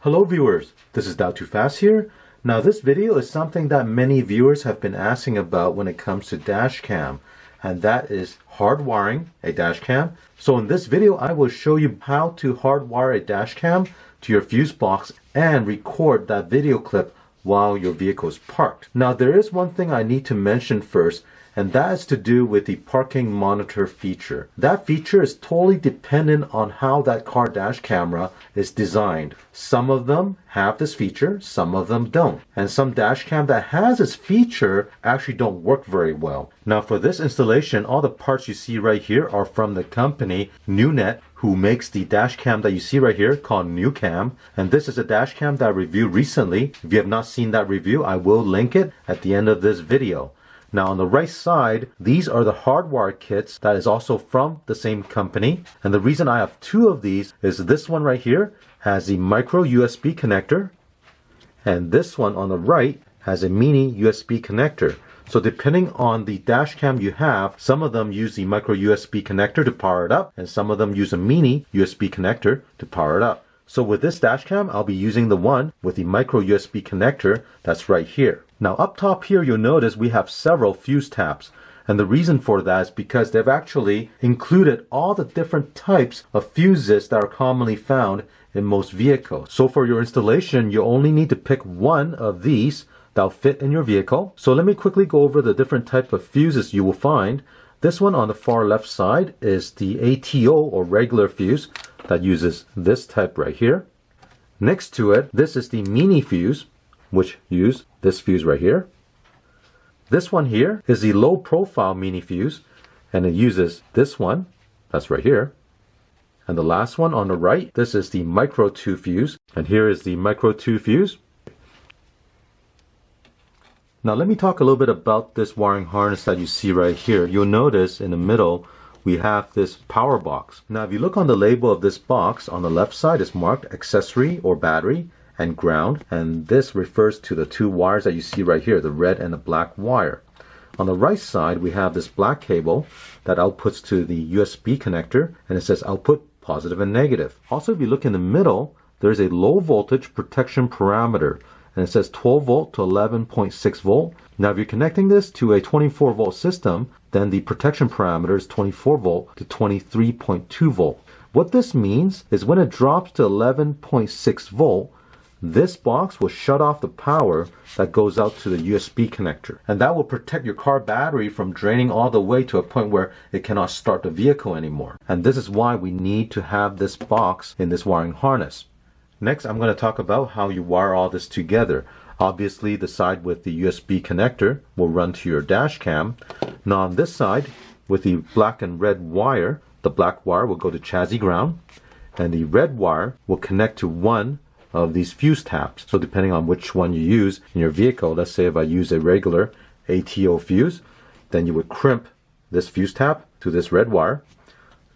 Hello viewers, this is Dow2Fast here. Now this video is something that many viewers have been asking about when it comes to Dashcam, and that is hardwiring a Dashcam. So in this video I will show you how to hardwire a Dashcam to your fuse box and record that video clip while your vehicle is parked. Now there is one thing I need to mention first, and that is to do with the parking monitor feature. That feature is totally dependent on how that car dash camera is designed. Some of them have this feature, some of them don't. And some dash cam that has this feature actually don't work very well. Now for this installation, all the parts you see right here are from the company NuNet, who makes the dash cam that you see right here called NuCam. And this is a dash cam that I reviewed recently. If you have not seen that review, I will link it at the end of this video. Now on the right side, these are the hardwire kits that is also from the same company. And the reason I have two of these is this one right here has the MicroUSB connector, and this one on the right has a MiniUSB connector. So depending on the dash cam you have, some of them use the MicroUSB connector to power it up, and some of them use a MiniUSB connector to power it up. So with this dash cam, I'll be using the one with the MicroUSB connector that's right here. Now up top here, you'll notice we have several fuse tabs. And the reason for that is because they've actually included all the different types of fuses that are commonly found in most vehicles. So for your installation, you only need to pick one of these that'll fit in your vehicle. So let me quickly go over the different type of fuses you will find. This one on the far left side is the ATO or regular fuse that uses this type right here. Next to it, this is the mini fuse, which use this fuse right here. This one here is the low profile mini fuse, and it uses this one that's right here. And the last one on the right, this is the micro 2 fuse, and here is the micro 2 fuse. Now let me talk a little bit about this wiring harness that you see right here. You'll notice in the middle we have this power box. Now if you look on the label of this box, on the left side is marked accessory or battery and ground, and this refers to the two wires that you see right here, the red and the black wire. On the right side we have this black cable that outputs to the USB connector, and it says output positive and negative. Also if you look in the middle, there's a low voltage protection parameter, and it says 12 volt to 11.6 volt. Now if you're connecting this to a 24 volt system, then the protection parameter is 24 volt to 23.2 volt. What this means is when it drops to 11.6 volt, this box will shut off the power that goes out to the USB connector. And that will protect your car battery from draining all the way to a point where it cannot start the vehicle anymore. And this is why we need to have this box in this wiring harness. Next, I'm going to talk about how you wire all this together. Obviously, the side with the USB connector will run to your dash cam. Now on this side, with the black and red wire, the black wire will go to chassis ground, and the red wire will connect to one of these fuse tabs. So depending on which one you use in your vehicle, let's say if I use a regular ATO fuse, then you would crimp this fuse tab to this red wire.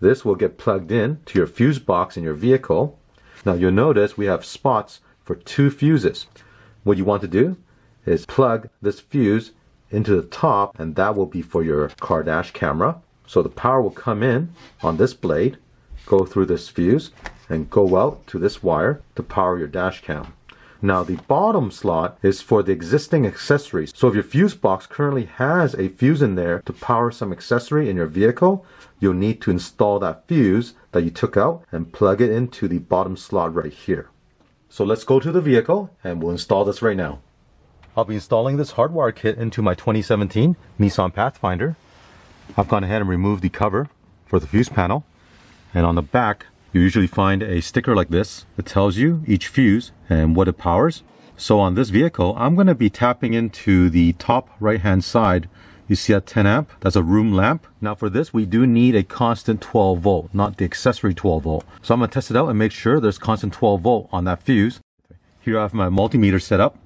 This will get plugged in to your fuse box in your vehicle. Now you'll notice we have spots for two fuses. What you want to do is plug this fuse into the top, and that will be for your car dash camera. So the power will come in on this blade, go through this fuse, and go out to this wire to power your dash cam. Now the bottom slot is for the existing accessories. So if your fuse box currently has a fuse in there to power some accessory in your vehicle, you'll need to install that fuse that you took out and plug it into the bottom slot right here. So let's go to the vehicle and we'll install this right now. I'll be installing this hardwire kit into my 2017 Nissan Pathfinder. I've gone ahead and removed the cover for the fuse panel, and on the back you usually find a sticker like this that tells you each fuse and what it powers. So on this vehicle, I'm going to be tapping into the top right hand side. You see that 10 amp? That's a room lamp. Now for this, we do need a constant 12 volt, not the accessory 12 volt. So I'm going to test it out and make sure there's constant 12 volt on that fuse. Here I have my multimeter set up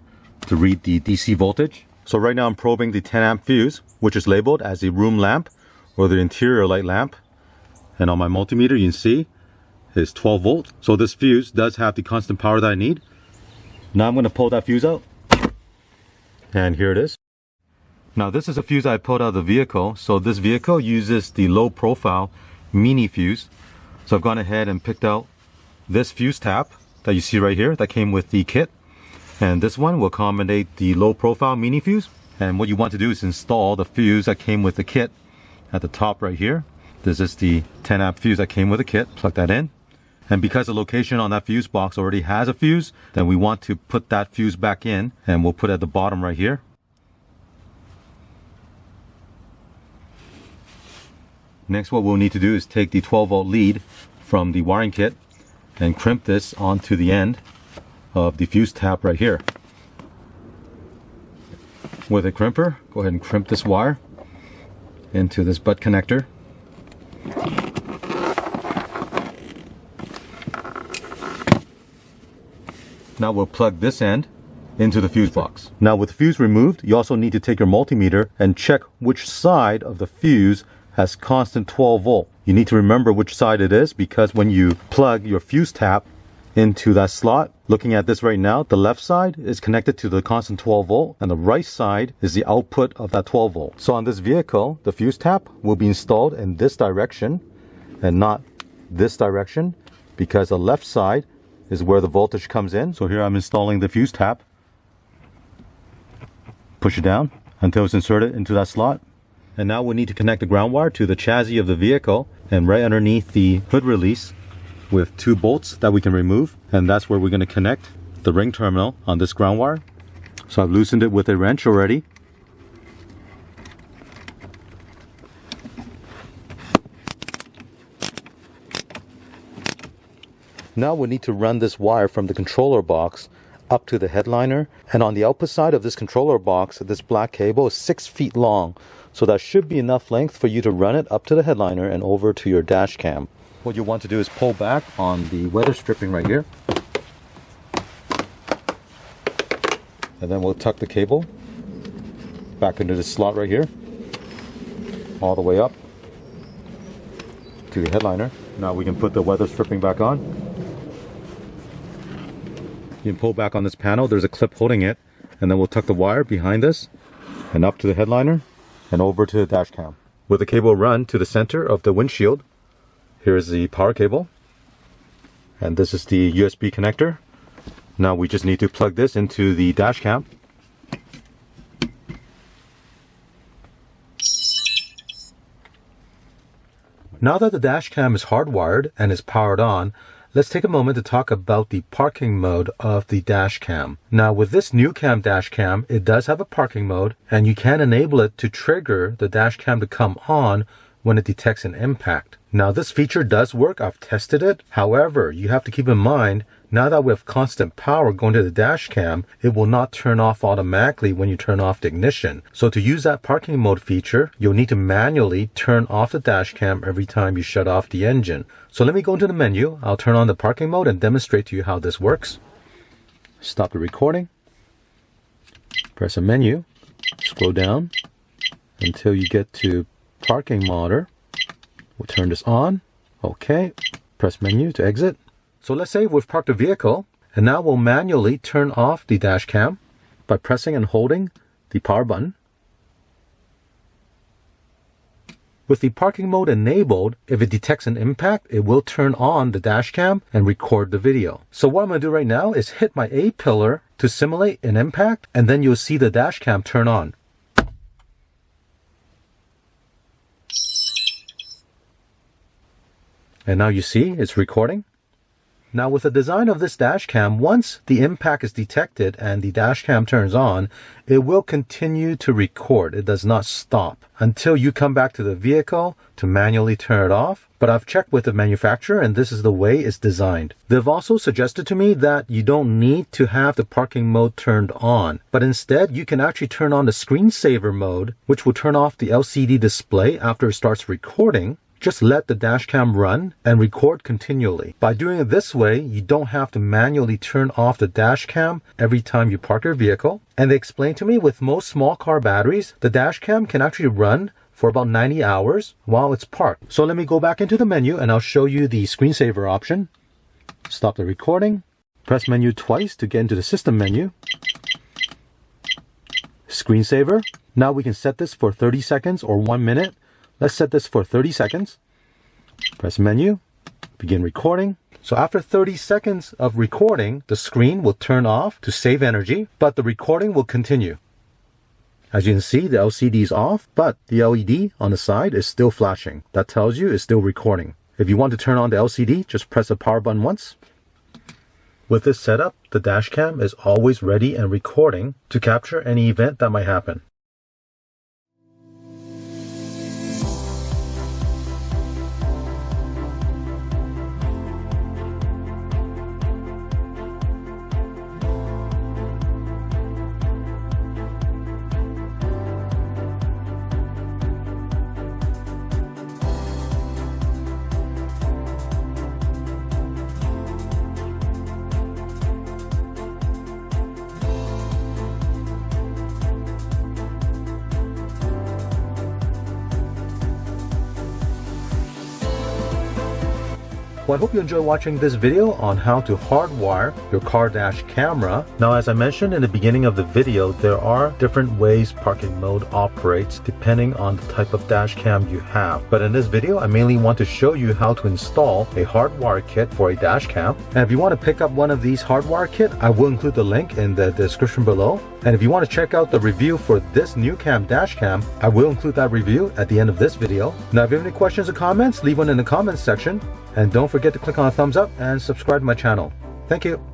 to read the DC voltage. So right now I'm probing the 10 amp fuse, which is labeled as a room lamp or the interior light lamp. And on my multimeter, you can see is 12 volts. So this fuse does have the constant power that I need. Now I'm going to pull that fuse out. And here it is. Now this is a fuse I pulled out of the vehicle. So this vehicle uses the low profile mini fuse. So I've gone ahead and picked out this fuse tab that you see right here that came with the kit. And this one will accommodate the low profile mini fuse. And what you want to do is install the fuse that came with the kit at the top right here. This is the 10 amp fuse that came with the kit. Plug that in. And because the location on that fuse box already has a fuse, then we want to put that fuse back in, and we'll put it at the bottom right here. Next, what we'll need to do is take the 12 volt lead from the wiring kit and crimp this onto the end of the fuse tap right here. With a crimper, go ahead and crimp this wire into this butt connector. Now we'll plug this end into the fuse box. Now with the fuse removed, you also need to take your multimeter and check which side of the fuse has constant 12 volt. You need to remember which side it is, because when you plug your fuse tap into that slot, looking at this right now, the left side is connected to the constant 12 volt and the right side is the output of that 12 volt. So on this vehicle, the fuse tap will be installed in this direction and not this direction, because the left side is where the voltage comes in. So here I'm installing the fuse tap. Push it down until it's inserted into that slot. And now we need to connect the ground wire to the chassis of the vehicle, and right underneath the hood release with 2 bolts that we can remove, and that's where we're going to connect the ring terminal on this ground wire. So I've loosened it with a wrench already. Now we need to run this wire from the controller box up to the headliner, and on the output side of this controller box, this black cable is 6 feet long, so that should be enough length for you to run it up to the headliner and over to your dash cam. What you want to do is pull back on the weather stripping right here, and then we'll tuck the cable back into the slot right here, all the way up to the headliner. Now we can put the weather stripping back on. You can pull back on this panel, there's a clip holding it, and then we'll tuck the wire behind this and up to the headliner and over to the dash cam. With the cable run to the center of the windshield, here's the power cable, and this is the USB connector. Now we just need to plug this into the dash cam. Now that the dash cam is hardwired and is powered on, let's take a moment to talk about the parking mode of the dash cam. Now with this NuCam dash cam, it does have a parking mode, and you can enable it to trigger the dash cam to come on when it detects an impact. Now this feature does work, I've tested it. However, you have to keep in mind, now that we have constant power going to the dash cam, it will not turn off automatically when you turn off the ignition. So to use that parking mode feature, you'll need to manually turn off the dash cam every time you shut off the engine. So let me go into the menu, I'll turn on the parking mode and demonstrate to you how this works. Stop the recording, press a menu, scroll down until you get to parking mode. We'll turn this on. Okay, press menu to exit. So let's say we've parked the vehicle, and now we'll manually turn off the dash cam by pressing and holding the power button. With the parking mode enabled, if it detects an impact, it will turn on the dash cam and record the video. So what I'm going to do right now is hit my A pillar to simulate an impact, and then you'll see the dash cam turn on. And now you see it's recording. Now with the design of this dash cam, once the impact is detected and the dash cam turns on, it will continue to record. It does not stop until you come back to the vehicle to manually turn it off. But I've checked with the manufacturer, and this is the way it's designed. They've also suggested to me that you don't need to have the parking mode turned on, but instead you can actually turn on the screensaver mode, which will turn off the LCD display after it starts recording. Just let the dash cam run and record continually. By doing it this way, you don't have to manually turn off the dash cam every time you park your vehicle. And they explained to me with most small car batteries, the dash cam can actually run for about 90 hours while it's parked. So let me go back into the menu and I'll show you the screensaver option. Stop the recording. Press menu twice to get into the system menu. Screensaver. Now we can set this for 30 seconds or 1 minute. Let's set this for 30 seconds. Press menu, begin recording. So after 30 seconds of recording, the screen will turn off to save energy, but the recording will continue. As you can see, the LCD is off, but the LED on the side is still flashing. That tells you it's still recording. If you want to turn on the LCD, just press the power button once. With this setup, the dashcam is always ready and recording to capture any event that might happen. Well, I hope you enjoy watching this video on how to hardwire your car dash camera. Now, as I mentioned in the beginning of the video, there are different ways parking mode operates depending on the type of dash cam you have. But in this video, I mainly want to show you how to install a hardwire kit for a dash cam. And if you want to pick up one of these hardwire kit, I will include the link in the description below. And if you want to check out the review for this NuCam dash cam, I will include that review at the end of this video. Now, if you have any questions or comments, leave one in the comments section. And don't forget to click on a thumbs up and subscribe to my channel. Thank you.